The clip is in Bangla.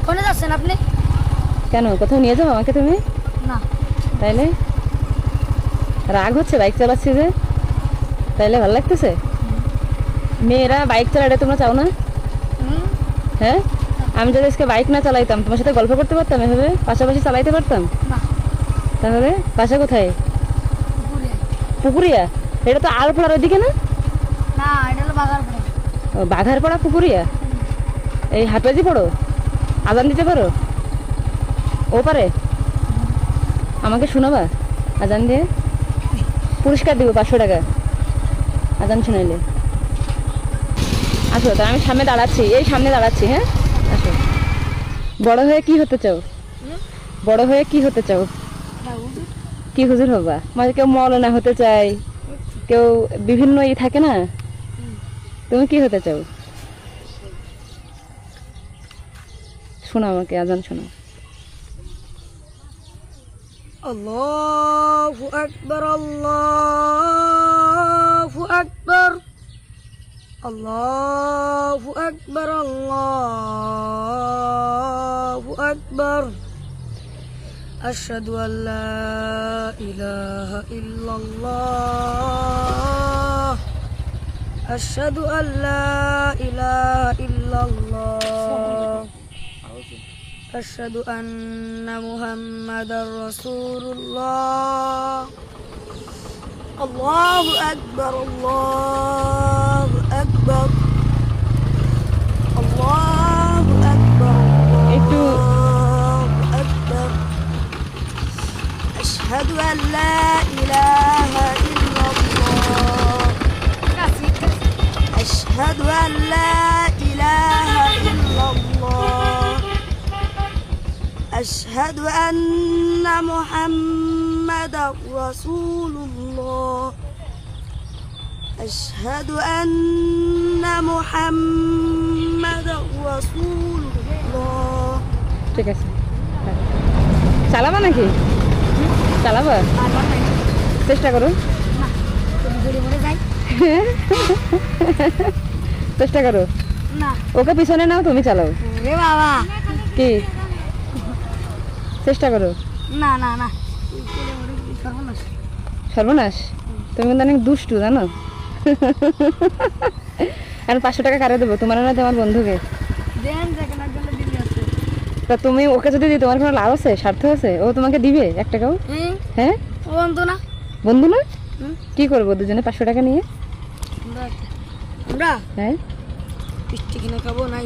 কোনে যাচ্ছেন আপনি? কেন, কোথাও নিয়ে যাবো আমাকে তুমি? না। তাইলে রাগ হচ্ছে বাইক চালাচ্ছি যে? তাইলে ভালো লাগতেছে? মেয়েরা বাইক চালাতে তোমরা চাও না? হ্যাঁ, আমি যদি আজকে বাইক না চালাইতাম তোমার সাথে গল্প করতে পারতাম, এভাবে পাশাপাশি চালাইতে পারতাম? না। তাহলে বাসা কোথায়? পুকুরিয়া? এটা তো আলপাড়ার ওইদিকে না? না, এটা হলো বাগারপাড়া। ও, বাঘারপাড়া পুকুরিয়া। এই হাটবাজি পড়ো? আজান দিতে পারো ও পারে? আমাকে শোনাবা আজান দিয়ে? পুরস্কার দিব 500 টাকা আজান শোনাইলে। আসো, তা আমি সামনে দাঁড়াচ্ছি, এই সামনে দাঁড়াচ্ছি। হ্যাঁ, আসো। বড় হয়ে কি হতে চাও? বড় হয়ে কি হতে চাও? কি হুজুর হবা? মানে কেউ মৌলানা হতে চায়, কেউ বিভিন্ন থাকে না, তুমি কি হতে চাও? শোনো আমাকে, আজান শোনো। আল্লাহু আকবার, আল্লাহু আকবার, আল্লাহু আকবার, আল্লাহু আকবার। আশহাদু আল্লা ইলাহা ইল্লাল্লাহ, আশহাদু আল্লা ইলাহা ইল্লাল্লাহ, আশহাদু আন্না মুহাম্মাদার রাসূলুল্লাহ। আল্লাহু আকবার, আল্লাহু আকবার, আল্লাহু আকবার, একটু আল্লাহু আকবার। আশহাদু আল্লা ইলাহা ইল্লাল্লাহ, আশহাদু আল্লা ইলাহা ইল্লাল্লাহ, أشهد أن محمدا رسول الله، أشهد أن محمدا رسول الله। ঠিক আছে, চালাবা নাকি? চালাবা? চেষ্টা করো। চেষ্টা করো। না। ওকে পিছনে নাও, তুমি চালাও। রে বাবা, কি চেষ্টা করো? না না না, সর্বনাশ। সর্বনাশ? তুমি কিন্তু অনেক দুষ্টু জানো। আর 500 টাকা কারে দেবো, তোমার না তোমার বন্ধুকে? দেন, যেখানে একজনে দিলে আছে। তা তুমি ওকে যদি দিই তোমার কোনো লাভ আছে, স্বার্থ আছে? ও তোমাকে দিবে 1 টাকাও? হ্যাঁ, ও বন্ধু না। বন্ধু না? কি করবো দুজনে 500 টাকা নিয়ে? আমরা হ্যাঁ, মিষ্টি কিনে খাবো নাই।